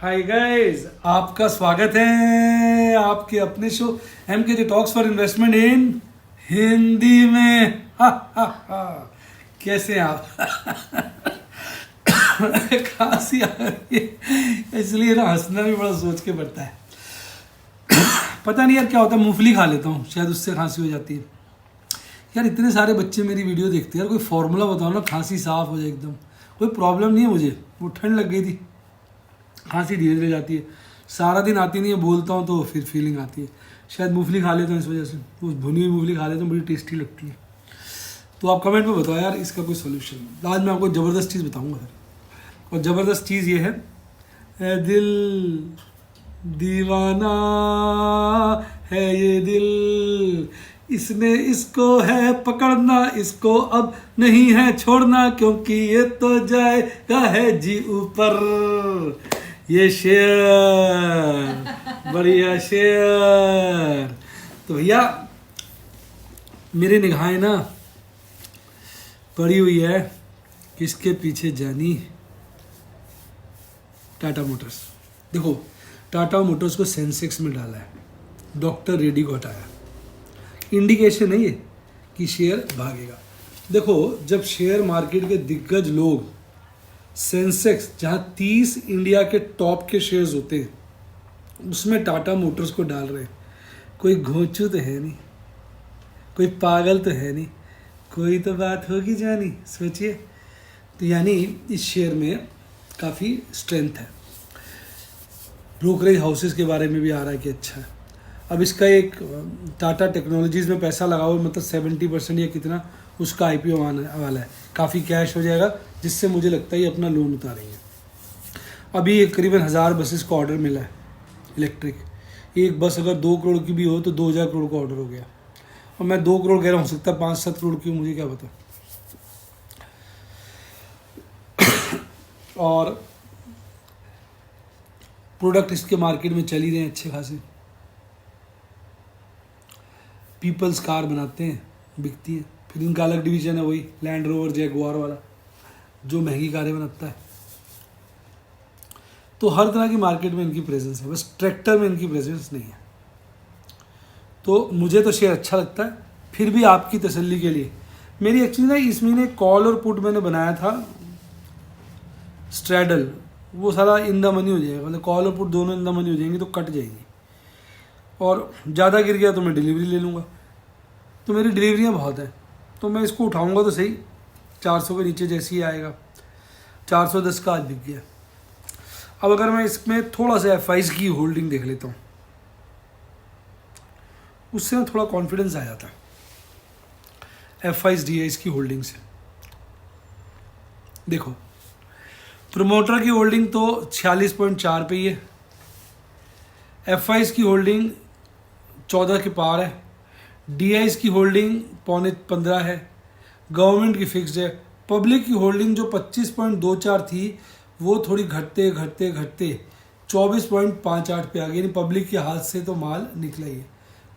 Hi guys, आपका स्वागत है आपके अपने show MKG talks for investment इन हिंदी में। हा हा हा। कैसे हैं आप? खांसी आ रही है इसलिए ना हंसना भी बड़ा सोच के पड़ता है। पता नहीं यार क्या होता है, मूंगफली खा लेता हूँ, शायद उससे खांसी हो जाती है। यार इतने सारे बच्चे मेरी वीडियो देखते हैं यार, कोई फॉर्मूला बताओ ना, खांसी साफ हो जाए एकदम। कोई प्रॉब्लम नहीं है मुझे, वो ठंड लग गई थी, खांसी धीरे धीरे जाती है, सारा दिन आती नहीं है, बोलता हूँ तो फिर फीलिंग आती है। शायद मूंगफली खा लेता हूँ इस वजह से, वो भुनी हुई मूंगफली खा लेता हूँ, बड़ी टेस्टी लगती है। तो आप कमेंट में बताओ यार इसका कोई सोल्यूशन। आज मैं आपको ज़बरदस्त चीज़ बताऊँगा सर, और ज़बरदस्त चीज़ ये है, ए दिल दीवाना है ये दिल, इसने इसको है पकड़ना, इसको अब नहीं है छोड़ना, क्योंकि ये तो जाएगा है जी ऊपर। ये शेर बढ़िया शेर। तो भैया मेरी निगाहें ना पड़ी हुई है किसके पीछे जानी, टाटा मोटर्स। देखो टाटा मोटर्स को सेंसेक्स में डाला है, डॉक्टर रेड्डी को हटाया, इंडिकेशन है ये कि शेयर भागेगा। देखो जब शेयर मार्केट के दिग्गज लोग सेंसेक्स जहाँ 30 इंडिया के टॉप के शेयर्स होते हैं उसमें टाटा मोटर्स को डाल रहे हैं, कोई घोंचू तो है नहीं, कोई पागल तो है नहीं, कोई तो बात होगी जानी, सोचिए। तो यानी इस शेयर में काफ़ी स्ट्रेंथ है। ब्रोकरेज हाउसेस के बारे में भी आ रहा है कि अच्छा है। अब इसका एक टाटा टेक्नोलॉजीज़ में पैसा लगा हुआ, मतलब 70% या कितना उसका IPO आने वाला है, काफ़ी कैश हो जाएगा, जिससे मुझे लगता है ये अपना लोन उतारेंगे। अभी करीबन 1000 बसेस का ऑर्डर मिला है इलेक्ट्रिक। एक बस अगर 2 करोड़ की भी हो तो 2000 करोड़ का ऑर्डर हो गया, और मैं 2 करोड़ कह रहा हूँ, हो सकता है 5-7 करोड़ की, मुझे क्या पता। और प्रोडक्ट इसके मार्केट में चल ही रहे हैं अच्छे खासे, पीपल्स कार बनाते हैं, बिकती है। फिर इनका अलग डिवीजन है, वही लैंड रोवर जैगुआर वाला, जो महंगी कारें बनाता है। तो हर तरह की मार्केट में इनकी प्रेजेंस है, बस ट्रैक्टर में इनकी प्रेजेंस नहीं है। तो मुझे तो शेयर अच्छा लगता है। फिर भी आपकी तसल्ली के लिए मेरी एक्चुअली ना इस महीने कॉल और पुट मैंने बनाया था स्ट्रैडल, वो सारा इन द मनी हो जाएगा, मतलब कॉल और पुट दोनों इन द मनी हो जाएंगे तो कट जाएगी, और ज़्यादा गिर गया तो मैं डिलीवरी ले लूँगा। तो मेरी डिलीवरियाँ बहुत हैं, तो मैं इसको उठाऊँगा तो सही, 400 के नीचे जैसे ही आएगा। 410 का आज बिक गया। अब अगर मैं इसमें थोड़ा सा FIs की होल्डिंग देख लेता हूँ, उससे ना थोड़ा कॉन्फिडेंस आ जाता है। FIs DIs की होल्डिंग से देखो, प्रमोटर की होल्डिंग तो 46.4 पे ही है, FIs की होल्डिंग 14 के पार है, DIs की होल्डिंग 15.25 है, गवर्नमेंट की फिक्स्ड है। पब्लिक की होल्डिंग जो 25.24 थी वो थोड़ी घटते घटते घटते 24.58 पे आ गई, यानी पब्लिक के हाथ से तो माल निकला ही है,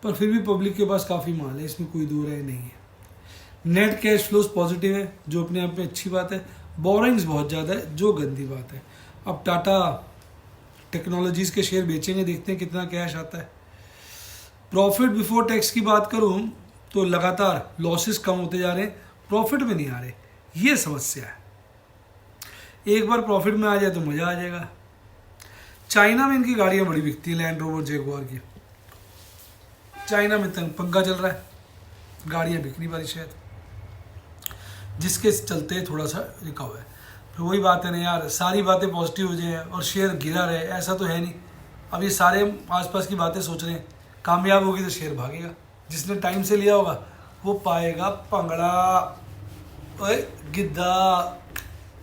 पर फिर भी पब्लिक के पास काफ़ी माल है, इसमें कोई दो राय नहीं है। नेट कैश फ्लोज पॉजिटिव है, जो अपने आप में अच्छी बात है। बोरिंग्स बहुत ज़्यादा है, जो गंदी बात है। अब टाटा टेक्नोलॉजीज़ के शेयर बेचेंगे, देखते हैं कितना कैश आता है। प्रॉफिट बिफोर टैक्स की बात करूं तो लगातार लॉसेस कम होते जा रहे हैं, प्रॉफिट में नहीं आ रहे, ये समस्या है। एक बार प्रॉफिट में आ जाए तो मज़ा आ जाएगा। चाइना में इनकी गाड़ियां बड़ी बिकती है, लैंड रोवर जैगुआर की। चाइना में तंग पंगा चल रहा है, गाड़ियां बिक नहीं पा रही शायद, जिसके चलते थोड़ा सा रिकवर है। फिर वही बात है ना यार, सारी बातें पॉजिटिव हो जाए और शेयर गिरा रहे, ऐसा तो है नहीं। अब ये सारे आसपास की बातें सोच रहे हैं, कामयाब होगी तो शेयर भागेगा, जिसने टाइम से लिया होगा वो पाएगा पंगड़ा। ओए गिद्दा,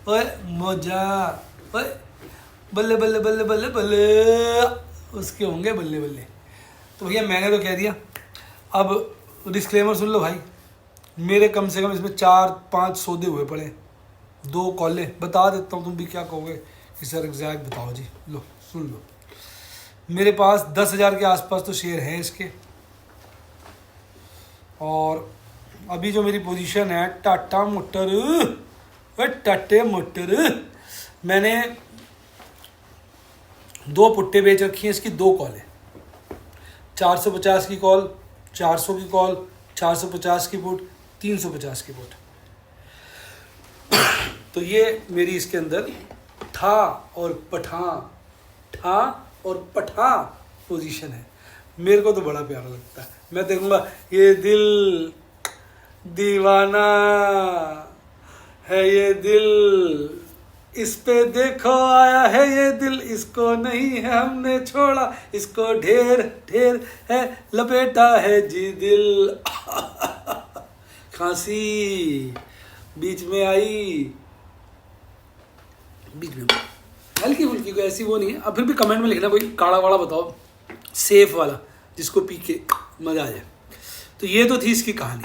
ओए मोजा, ओए बल्ले बल्ले बल्ले बल्ले बल्ले, उसके होंगे बल्ले बल्ले। तो भैया मैंने तो कह दिया, अब डिस्क्लेमर सुन लो भाई, मेरे कम से कम इसमें 4-5 सौदे हुए पड़े, 2 कॉलें बता देता हूँ, तुम भी क्या कहोगे कि सर एग्जैक्ट बताओ जी। लो सुन लो, मेरे पास 10,000 के आसपास तो शेयर हैं इसके, और अभी जो मेरी पोजीशन है टाटा मोटर, टाटा मोटर मैंने दो पुट्टे बेच रखी हैं, इसकी दो कॉल है, 450 की कॉल, 400 की कॉल, 450 की पुट, 350 की पुट। तो ये मेरी इसके अंदर ठा और पठा पोजीशन है। मेरे को तो बड़ा प्यारा लगता है। मैं देखूंगा ये दिल दीवाना है, ये दिल इस पे देखो आया है, ये दिल इसको नहीं है हमने छोड़ा, इसको ढेर ढेर है लपेटा है जी दिल। खांसी बीच में आई, बीच में हल्की फुल्की, कोई ऐसी वो नहीं है। अब फिर भी कमेंट में लिखना कोई काढ़ा वाड़ा बताओ सेफ वाला, जिसको पी के मजा आ जाए। तो ये तो थी इसकी कहानी।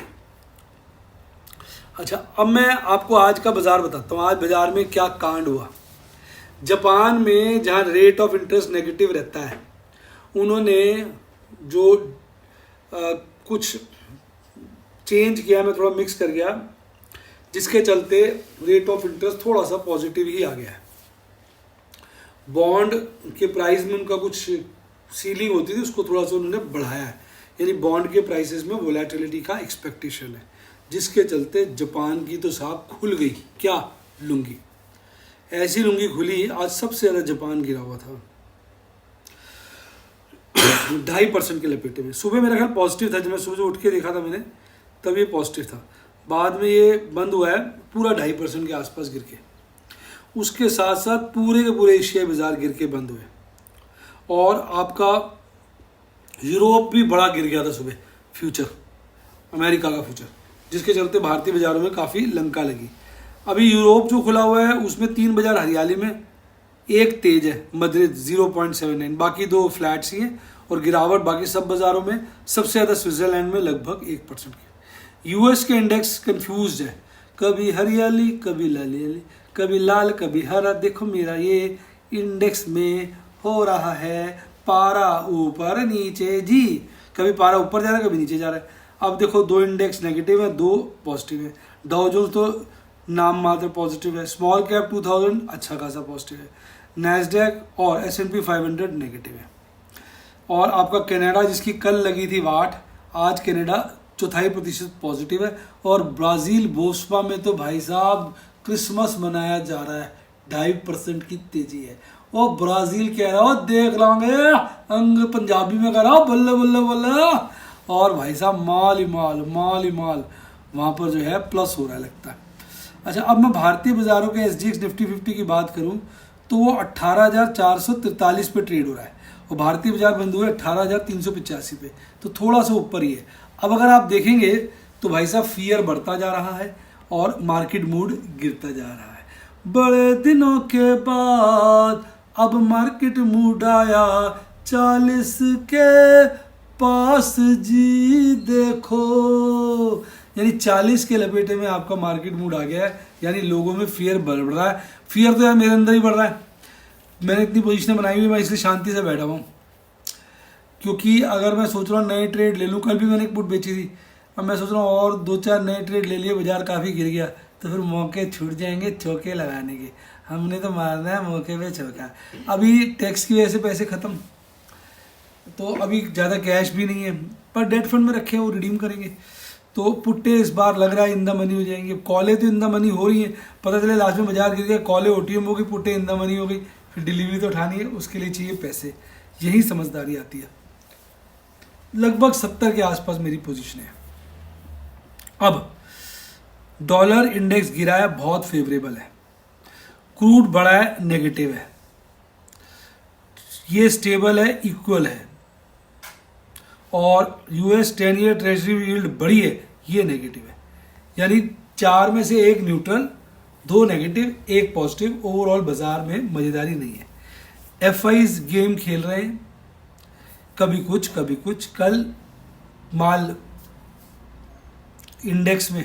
अच्छा, अब मैं आपको आज का बाजार बताता हूँ। आज बाजार में क्या कांड हुआ। जापान में जहाँ रेट ऑफ इंटरेस्ट नेगेटिव रहता है, उन्होंने जो कुछ चेंज किया, मैं थोड़ा मिक्स कर गया, जिसके चलते रेट ऑफ इंटरेस्ट थोड़ा सा पॉजिटिव ही आ गया है। बॉन्ड के प्राइस में उनका कुछ सीलिंग होती थी, उसको थोड़ा सा उन्होंने बढ़ाया है, यानी बॉन्ड के प्राइसेस में वोलेटिलिटी का एक्सपेक्टेशन है, जिसके चलते जापान की तो साहब खुल गई। क्या लुंगी, ऐसी लुंगी खुली, आज सबसे ज़्यादा जापान गिरा हुआ था 2.5% के लपेटे में। सुबह मेरा ख्याल पॉजिटिव था, जब मैं सुबह उठ के देखा था मैंने, तब ये पॉजिटिव था। बाद में ये बंद हुआ है पूरा 2.5% के आसपास गिर के। उसके साथ साथ पूरे के पूरे एशियाई बाजार गिर के बंद हुए, और आपका यूरोप भी बड़ा गिर गया था सुबह, फ्यूचर अमेरिका का फ्यूचर, जिसके चलते भारतीय बाजारों में काफ़ी लंका लगी। अभी यूरोप जो खुला हुआ है उसमें 3 बाजार हरियाली में, एक तेज है मद्रिद 0.79, बाकी 2 फ्लैट्स ही हैं, और गिरावट बाकी सब बाजारों में। सबसे ज़्यादा स्विट्ज़रलैंड में लगभग 1% की। यूएस के इंडेक्स कंफ्यूज है, कभी हरियाली कभी लाली, कभी लाल कभी हरा। देखो मेरा ये इंडेक्स में हो रहा है पारा ऊपर नीचे जी, कभी पारा ऊपर जा रहा है कभी नीचे जा रहा है। अब देखो 2 इंडेक्स नेगेटिव है, 2 पॉजिटिव है। डाउ जोन्स तो नाम मात्र पॉजिटिव है, स्मॉल कैप 2000 अच्छा खासा पॉजिटिव है, नैस्डैक और S&P 500 नेगेटिव है। और आपका कनाडा, जिसकी कल लगी थी वाट, आज कनाडा 0.25% पॉजिटिव है। और ब्राज़ील बोस्पा में तो भाई साहब क्रिसमस मनाया जा रहा है, 2.5% की तेजी है। वो ब्राज़ील कह रहा हो देख लांगे, अंग पंजाबी में कह रहा हो बल्ले बल्ले बल्ले, और भाई साहब माल ही माल वहाँ पर जो है प्लस हो रहा है लगता है। अच्छा, अब मैं भारतीय बाजारों के SGX निफ्टी 50 की बात करूँ तो वो 18,443 पे ट्रेड हो रहा है, और भारतीय बाजार बंद हुए 18,385 पे, तो थोड़ा सा ऊपर ही है। अब अगर आप देखेंगे तो भाई साहब फियर बढ़ता जा रहा है और मार्केट मूड गिरता जा रहा है। बड़े दिनों के बाद अब मार्केट मूड आया 40 के पास जी, देखो यानी 40 के लपेटे में आपका मार्केट मूड आ गया है, यानी लोगों में फियर बढ़ रहा है। फियर तो यार मेरे अंदर ही बढ़ रहा है, मैंने इतनी पोजीशनें बनाई हुई, मैं इसलिए शांति से बैठा हूँ। क्योंकि अगर मैं सोच रहा हूँ नए ट्रेड ले लूँ, कल भी मैंने एक पुट बेची थी, अब मैं सोच रहा हूँ और 2-4 नए ट्रेड ले लिए, बाजार काफ़ी गिर गया तो फिर मौके छूट जाएंगे चौके लगाने के। हमने तो मारना है मौके पे चौका। अभी टैक्स की वजह से पैसे ख़त्म, तो अभी ज़्यादा कैश भी नहीं है, पर डेट फंड में रखे हैं, वो रिडीम करेंगे। तो पुट्टे इस बार लग रहा है इन द मनी हो जाएंगे। कॉलें तो इन द मनी हो रही हैं, पता चले लास्ट में बाजार गिर गया, कॉलें OTM हो गई, पुट्टे इन द मनी हो गई, फिर डिलीवरी तो उठानी है, उसके लिए चाहिए पैसे। यही समझदारी आती है। लगभग 70 के आसपास मेरी पोजीशन है। अब डॉलर इंडेक्स गिरा है, बहुत फेवरेबल है। क्रूड बढ़ा है, नेगेटिव है। ये स्टेबल है, इक्वल है। और US 10 ईयर ट्रेजरी यील्ड बढ़ी है, ये नेगेटिव है। यानी 4 में से 1 न्यूट्रल, 2 नेगेटिव, 1 पॉजिटिव। ओवरऑल बाजार में मजेदारी नहीं है। FIs गेम खेल रहे हैं, कभी कुछ कभी कुछ। कल माल इंडेक्स में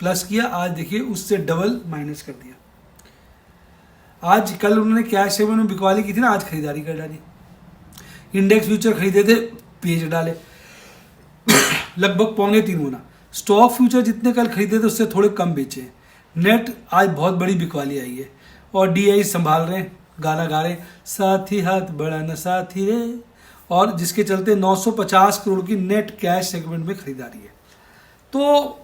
प्लस किया, आज देखिए उससे डबल माइनस कर दिया। आज कल उन्होंने कैश सेवन में बिकवाली की थी ना, आज खरीदारी कर डाली। इंडेक्स फ्यूचर खरीदे थे, बेच डाले लगभग 2.25 गुना। स्टॉक फ्यूचर जितने कल खरीदे थे उससे थोड़े कम बेचे। नेट आज बहुत बड़ी बिकवाली आई है, और DI संभाल रहे हैं, गाना गा रहे साथी हाथ बढ़ाना साथी रे, और जिसके चलते 950 करोड़ की नेट कैश सेगमेंट में खरीदारी है। तो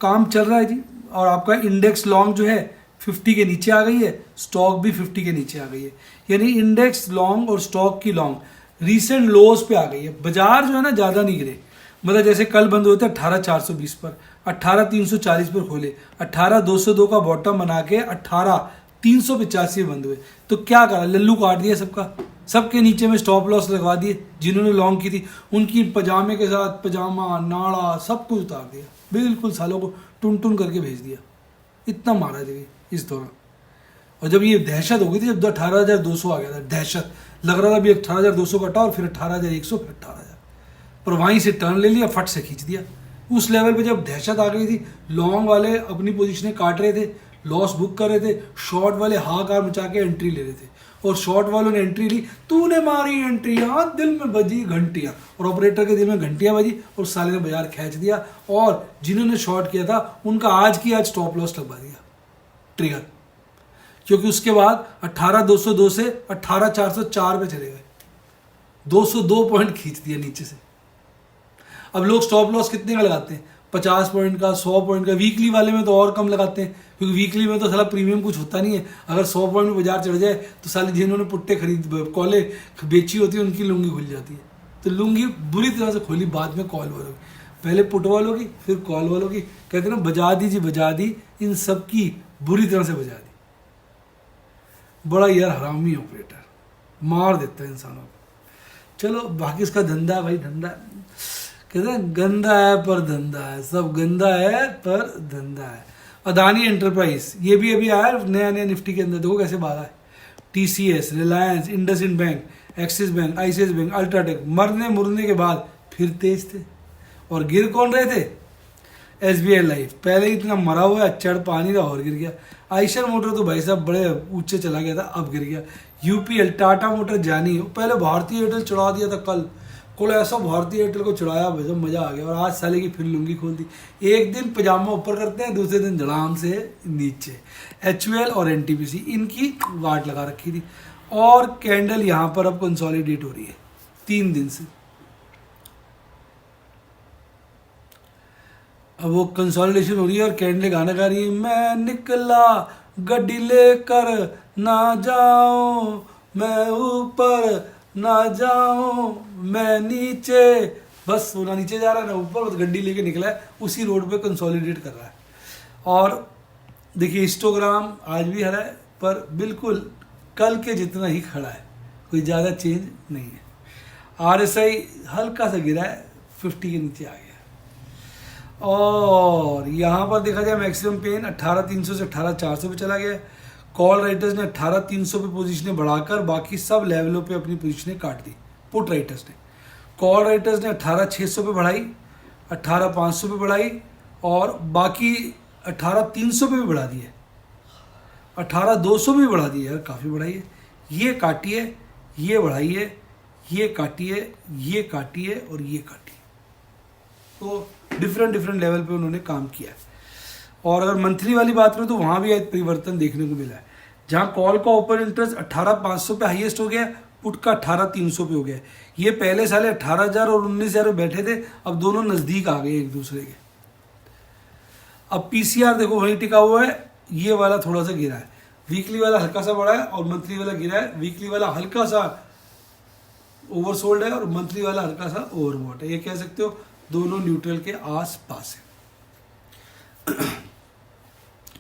काम चल रहा है जी। और आपका इंडेक्स लॉन्ग जो है 50 के नीचे आ गई है, स्टॉक भी 50 के नीचे आ गई है, यानी इंडेक्स लॉन्ग और स्टॉक की लॉन्ग रीसेंट लोज पे आ गई है। बाजार जो है ना ज़्यादा नहीं गिरे, मतलब जैसे कल बंद हुए थे 18,420 पर, 18,340 पर खोले, 18,202 का बॉटम बना के 18,385 बंद हुए। तो क्या करा, लल्लू काट दिया सबका, सबके नीचे में स्टॉप लॉस लगवा दिए। जिन्होंने लॉन्ग की थी उनकी पजामे के साथ पजामा नाड़ा सब कुछ उतार दिया, बिल्कुल सालों को टुन टुन करके भेज दिया। इतना मारा देखिए इस दौरान। और जब ये दहशत हो गई थी, जब 18,200 आ गया था, दहशत लग रहा था अभी 18,200 कटा और फिर 18,100 फिर 18,000, पर वहीं से टर्न ले लिया, फट से खींच दिया। उस लेवल पे जब दहशत आ गई थी, लॉन्ग वाले अपनी पोजीशनें काट रहे थे, लॉस बुक कर रहे थे, शॉर्ट वाले हाहाकार मचा के एंट्री ले रहे थे, और शॉर्ट वालों ने एंट्री ली, तूने मारी एंट्री, हाँ दिल में बजी घंटियाँ, और ऑपरेटर के दिल में घंटियाँ बजी और साले ने बाजार खींच दिया। और जिन्होंने शॉर्ट किया था उनका आज की आज स्टॉप लॉस लगवा दिया ट्रिगर, क्योंकि उसके बाद 18,202 से 18,404 पे चले गए, 202 पॉइंट खींच दिया नीचे से। अब लोग स्टॉप लॉस कितने का लगाते हैं, 50 पॉइंट का, 100 पॉइंट का। वीकली वाले में तो और कम लगाते हैं, क्योंकि वीकली में तो साला प्रीमियम कुछ होता नहीं है। अगर 100 पॉइंट में बाजार चढ़ जाए तो साले जिन्होंने पुट्टे खरीद कॉले बेची होती है उनकी लुंगी खुल जाती है। तो लुंगी बुरी तरह से खोली बाद में कॉल वालों की, पहले पुट वालों की फिर कॉल वालों की। कहते ना बजा दी जी बजा दी, इन सब की बुरी तरह से बजा दी। बड़ा यार हरामी ऑपरेटर, मार देता है इंसानों को। चलो बाकी इसका धंधा भाई, धंधा कहते हैं गंदा है पर धंधा है, सब गंदा है पर धंधा है। अदानी एंटरप्राइज ये भी अभी आया नया नया निफ्टी के अंदर, देखो कैसे भागा है। TCS, Reliance, IndusInd bank, axis bank, ICICI bank, UltraTech मरने मुरने के बाद फिर तेज थे। और गिर कौन रहे थे, एसबीआई लाइफ, पहले इतना मरा हुआ है, चढ़ पानी रहा और गिर गया। आइशर मोटर तो भाई साहब बड़े ऊंचे चला गया था, अब गिर गया। यूपीएल, टाटा मोटर जानी, पहले भारतीय एयरटेल चढ़ा दिया था, कल ऐसा भारतीय एयरटेल को चढ़ाया भाई मजा आ गया। और आज साले की फिर लुंगी खोल दी, एक दिन पजामा ऊपर करते हैं, दूसरे दिन जड़ाम से नीचे। एचयूएल और एनटीपीसी इनकी वाट लगा रखी थी, और कैंडल यहाँ पर अब कंसोलिडेट हो रही है 3 दिन से। अब वो कंसोलिडेशन हो रही है और कैंडल गाना गा रही है, मैं निकला गड्डी लेकर ना जाऊं, मैं ऊपर ना जाऊं, मैं नीचे, बस वो ना नीचे जा रहा है ना ऊपर, बस गड्डी लेके निकला है, उसी रोड पे कंसोलिडेट कर रहा है। और देखिए हिस्टोग्राम आज भी हरा है, पर बिल्कुल कल के जितना ही खड़ा है, कोई ज़्यादा चेंज नहीं है। आरएसआई हल्का सा गिरा है, 50 के नीचे आ गया। और यहाँ पर देखा जाए मैक्सिमम पेन 18,300 से 18,400 पे चला गया। कॉल राइटर्स ने 18,300 पे पोजीशनें बढ़ाकर बाकी सब लेवलों पे अपनी पोजीशनें काट दी। पुट राइटर्स ने, कॉल राइटर्स ने 18,600 पे बढ़ाई, 18,500 पे बढ़ाई, और बाकी 18,300 पे भी बढ़ा दी है, 18,200 भी बढ़ा दी है यार, काफ़ी बढ़ाई है। ये काटिए, ये बढ़ाइए, ये काटिए, ये काटिए और ये काटिए। तो डिफरेंट लेवल पे उन्होंने काम किया है। और अगर मंथली वाली बात करें तो वहाँ भी एक परिवर्तन देखने को मिला है, जहाँ कॉल का ओपन इंटरेस्ट 18,500 पे हाईएस्ट हो गया, पुट का 18,300 पे हो गया। ये पहले साले 18,000 और 19,000 में बैठे थे, अब दोनों नज़दीक आ गए एक दूसरे के। अब पीसीआर देखो वहीं टिका हुआ है, ये वाला थोड़ा सा गिरा है, वीकली वाला हल्का सा बढ़ा है और मंथली वाला गिरा है। वीकली वाला हल्का सा ओवरसोल्ड है और मंथली वाला हल्का सा ओवरबॉट है। ये कह सकते हो दोनों न्यूट्रल के आस पास है।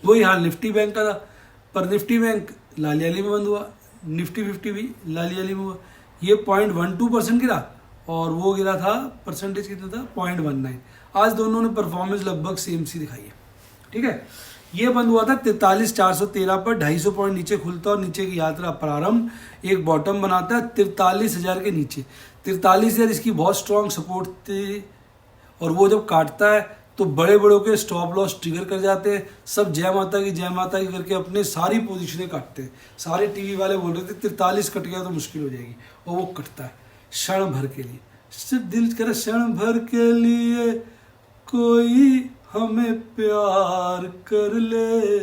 वही हाल निफ्टी बैंक का था, पर निफ्टी बैंक लालियाली में बंद हुआ, निफ्टी 50 भी लालियाली में हुआ। ये 0.12% गिरा और वो गिरा था, परसेंटेज कितना था 0.19। आज दोनों ने परफॉर्मेंस लगभग सेम सी दिखाई है, ठीक है। ये बंद हुआ था 43,413 पर, 250 पॉइंट नीचे खुलता और नीचे की यात्रा प्रारंभ, एक बॉटम बनाता है 43,000 के नीचे। 43,000 इसकी बहुत स्ट्रॉन्ग सपोर्ट थी, और वो जब काटता है तो बड़े बड़ों के स्टॉप लॉस ट्रिगर कर जाते हैं। सब जय माता की करके अपने सारी पोजीशनें काटते हैं। सारे टीवी वाले बोल रहे थे 43 कट गया तो मुश्किल हो जाएगी, और वो कटता है क्षण भर के लिए। सिर्फ दिल करे क्षण भर के लिए कोई हमें प्यार कर ले,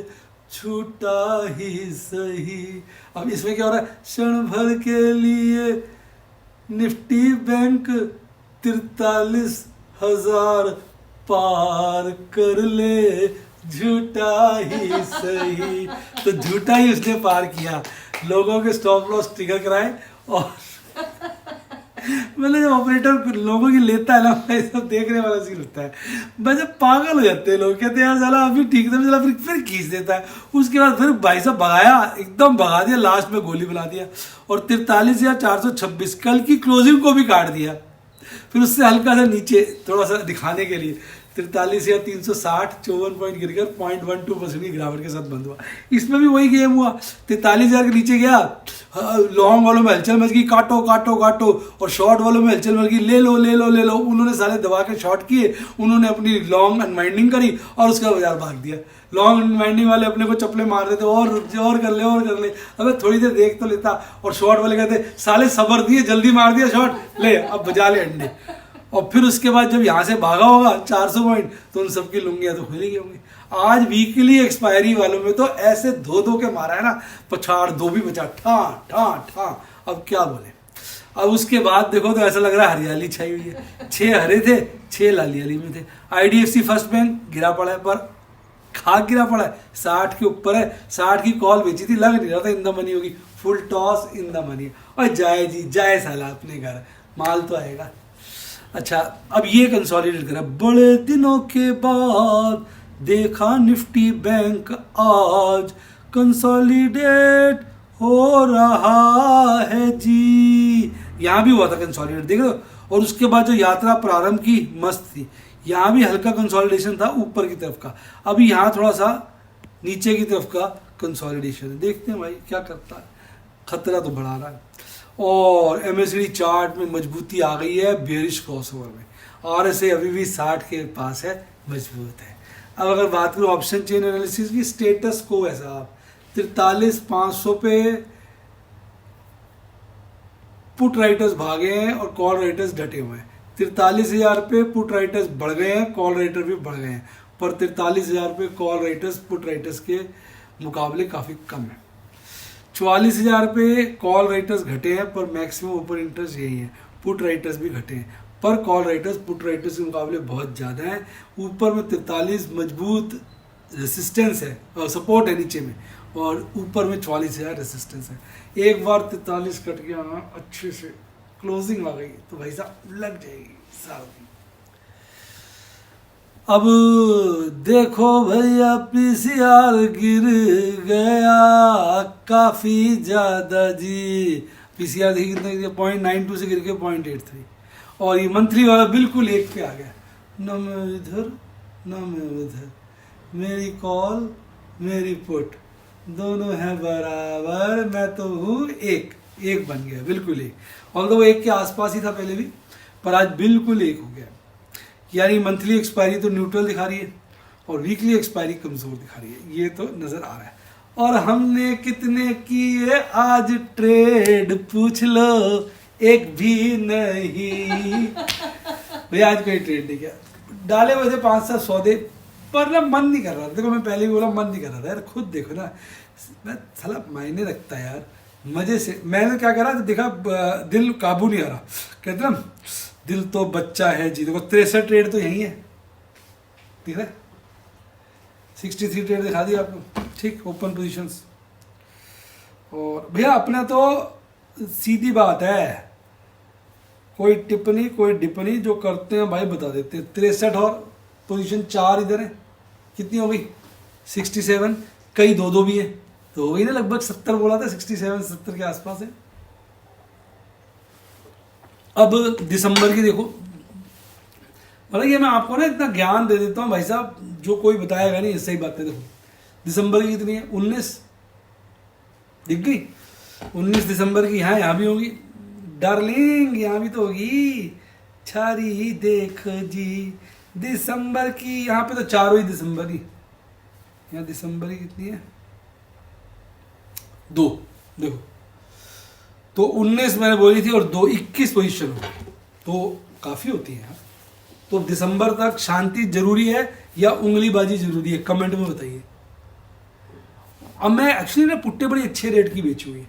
छूटा ही सही। अब इसमें क्या हो रहा है, क्षण भर के लिए निफ्टी बैंक 43,000 पार कर ले, झूठा ही सही। तो झूठा ही उसने पार किया, लोगों के स्टॉप लॉस ट्रिगर कराए। और मतलब जब ऑपरेटर लोगों की लेता है ना, भाई सब देखने वाला सीन होता है, भाई जब पागल हो जाते हैं लोग, कहते हैं यार साला अभी ठीक था, साला फिर खींच देता है। उसके बाद फिर भाई साहब भगाया, एकदम भगा दिया, लास्ट में गोली बना दिया और 43,426 कल की क्लोजिंग को भी काट दिया। फिर उससे हल्का सा नीचे थोड़ा सा दिखाने के लिए 43,360 54 पॉइंट गिरकर 0.12% की गिरावट के साथ बंद हुआ। इसमें भी वही गेम हुआ, 43,000 के नीचे गया, लॉन्ग वालों में हलचल मच गई, काटो काटो काटो, और शॉर्ट वालों में हलचल मच गई, ले लो ले लो ले लो। उन्होंने साले दबा के शॉर्ट किए, उन्होंने अपनी लॉन्ग अनवाइंडिंग करी और उसका बाजार भाग दिया। लॉन्ग अनवाइंडिंग वाले अपने को चप्पले मार रहे थे, और कर ले और कर ले, अबे थोड़ी देर देख तो लेता। और शॉर्ट वाले कहते साले सबर दिए, जल्दी मार दिया शॉर्ट, ले अब बजा ले अंडे। और फिर उसके बाद जब यहाँ से भागा होगा 400 पॉइंट, तो उन सबकी लुंगियाँ तो खुली गई होंगी। आज वीकली एक्सपायरी वालों में तो ऐसे धो के मारा है ना, पछाड़ दो भी बचा, ठा ठा ठा। अब क्या बोले। अब उसके बाद देखो तो ऐसा लग रहा है हरियाली छाई हुई है, 6 हरे थे 6 लाली में थे। IDFC फर्स्ट बैंक गिरा पड़ा है, पर खाक गिरा पड़ा है, 60 के ऊपर है। 60 की कॉल बेची थी, लग नहीं रहा था इन द मनी होगी, full toss in the money. और जाए जी जाए साला अपने घर, माल तो आएगा। अच्छा, अब ये कंसोलिडेट करा, बड़े दिनों के बाद देखा निफ्टी बैंक आज कंसोलिडेट हो रहा है जी। यहाँ भी हुआ था कंसोलिडेट, देख लो। और उसके बाद जो यात्रा प्रारंभ की मस्त थी, यहाँ भी हल्का कंसोलिडेशन था ऊपर की तरफ का, अभी यहाँ थोड़ा सा नीचे की तरफ का कंसोलिडेशन है। देखते हैं भाई क्या करता है, खतरा तो बढ़ा रहा है। और MACD चार्ट में मजबूती आ गई है बेरिश क्रॉसओवर में, RSI अभी भी 60 के पास है, मजबूत है। अब अगर बात करूँ ऑप्शन चेन एनालिसिस की, स्टेटस को है साहब, 43,500 पे पुट राइटर्स भागे हैं और कॉल राइटर्स डटे हुए हैं। 43,000 पे पुट राइटर्स बढ़ गए हैं, कॉल राइटर भी बढ़ गए हैं, पर 43,000 पे कॉल राइटर्स पुट राइटर्स के मुकाबले काफ़ी कम है। 44,000 पे कॉल राइटर्स घटे हैं, पर मैक्सिमम ओपन इंटरेस्ट यही है। पुट राइटर्स भी घटे हैं, पर कॉल राइटर्स पुट राइटर्स के मुकाबले बहुत ज़्यादा हैं। ऊपर में 43 मजबूत रेसिस्टेंस है और सपोर्ट है नीचे में, और ऊपर में 44,000 रेसिस्टेंस है। एक बार 43 कट गया ना, अच्छे से क्लोजिंग आ गई तो भाई साहब लग जाएगी साल की। अब देखो भैया PCR गिर गया काफ़ी ज़्यादा जी। PCR देखिए कितना गिर गया, 0.92 से गिर के 0.83। और ये मंथली वाला बिल्कुल 1 पे आ गया। न मैं इधर न मैं उधर, मेरी कॉल मेरी पुट दोनों हैं बराबर, मैं तो हूँ एक बन गया, बिल्कुल 1। और वो 1 के आसपास ही था पहले भी, पर आज बिल्कुल 1 हो गया। यानी मंथली एक्सपायरी तो न्यूट्रल दिखा रही है और वीकली एक्सपायरी कमज़ोर दिखा रही है, ये तो नज़र आ रहा है। और हमने कितने किए आज ट्रेड पूछ लो, एक भी नहीं। भैया आज कोई ट्रेड नहीं किया, डाले हुए थे 5-7 सौदे, पर ना मन नहीं कर रहा। देखो मैं पहले भी बोला मन नहीं कर रहा था यार, खुद देखो ना, मैं साला मायने रखता है यार मज़े से। मैंने क्या करा, देखा दिल काबू नहीं आ रहा, कहते ना दिल तो बच्चा है जी। देखो 63 ट्रेड तो यही है, ठीक है, 63 ट्रेड दिखा दिया आपको, ठीक, ओपन पोजीशंस। और भैया अपना तो सीधी बात है, कोई टिप्पणी कोई डिप्पणी, जो करते हैं भाई बता देते हैं। 63 और पोजीशन 4 इधर है, कितनी हो गई 67, कई 2-2 भी है, तो हो गई ना लगभग 70 बोला था, 67-70 के आसपास है। अब दिसंबर की देखो, मतलब ये मैं आपको ना इतना ज्ञान दे देता हूँ भाई साहब, जो कोई बताएगा नहीं, सही बात है। देखो दिसंबर की कितनी है, 19 दिख गई, 19 दिसंबर की यहाँ भी होगी डार्लिंग, यहाँ भी तो होगी छारी देख जी। दिसंबर की यहाँ पे तो 4 ही दिसंबर की, यहाँ दिसंबर की कितनी है 2, देखो तो 19 मैंने बोली थी और 2 21 पोजीशन तो काफ़ी होती है। तो दिसंबर तक शांति जरूरी है या उंगलीबाजी जरूरी है, कमेंट में बताइए। अब मैं एक्चुअली ना पुट्टे बड़े अच्छे रेट की बेची हुई है।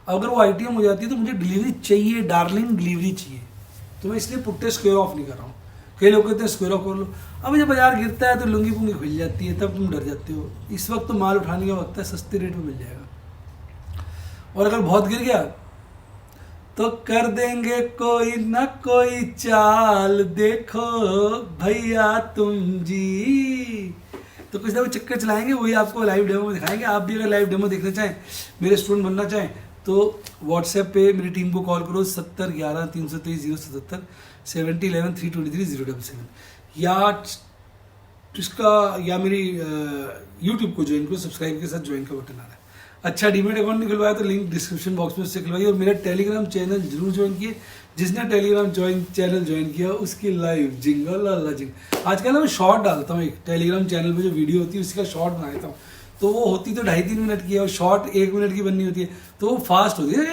अगर वो आईटीएम हो जाती है तो मुझे डिलीवरी चाहिए, डार्लिंग डिलीवरी चाहिए, तो मैं इसलिए पुट्टे स्क्वायर ऑफ नहीं कर रहा हूँ। कई लोग कहते हैं स्क्वायर ऑफ कर लो, अब जब बाजार गिरता है तो लुंगी पुंगी खुल जाती है, तब तुम डर जाते हो। इस वक्त तो माल उठाने का वक्त है, सस्ते रेट में मिल जाएगा। और अगर बहुत गिर गया तो कर देंगे कोई ना कोई चाल, देखो भैया तुम जी। तो कुछ ना कुछ चक्कर चलाएंगे, वही आपको लाइव डेमो में दिखाएंगे। आप भी अगर लाइव डेमो देखना चाहें, मेरे स्टूडेंट बनना चाहें, तो व्हाट्सएप पे मेरी टीम को कॉल करो 7011 323 077 7011 323 077, या मेरी यूट्यूब को ज्वाइन करो, सब्सक्राइब के साथ ज्वाइन का बटन आ रहा है। अच्छा डीमेट अकाउंट नहीं खुलवाया तो लिंक डिस्क्रिप्शन बॉक्स में उससे खुलवाइए। और मेरा टेलीग्राम चैनल जरूर ज्वाइन किए। जिसने टेलीग्राम चैनल ज्वाइन किया उसकी लाइव जिंगल अल्लाह जिंग। आजकल ना मैं शॉर्ट डालता हूँ, एक टेलीग्राम चैनल पे जो वीडियो होती है उसका शॉर्ट बना देता हूँ, तो वो होती तो 2.5-3 मिनट की है, और शॉर्ट 1 मिनट की बननी होती है, तो वो फास्ट होती है,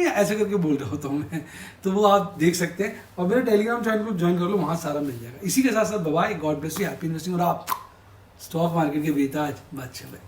ऐसे करके बोल रहा होता हूँ मैं। तो वो आप देख सकते हैं, और मेरे टेलीग्राम चैनल को ज्वाइन कर लो, वहाँ सारा मिल जाएगा। इसी के साथ साथ bye, God bless you, happy investing. और आप स्टॉक मार्केट के बेताज बादशाह भाई।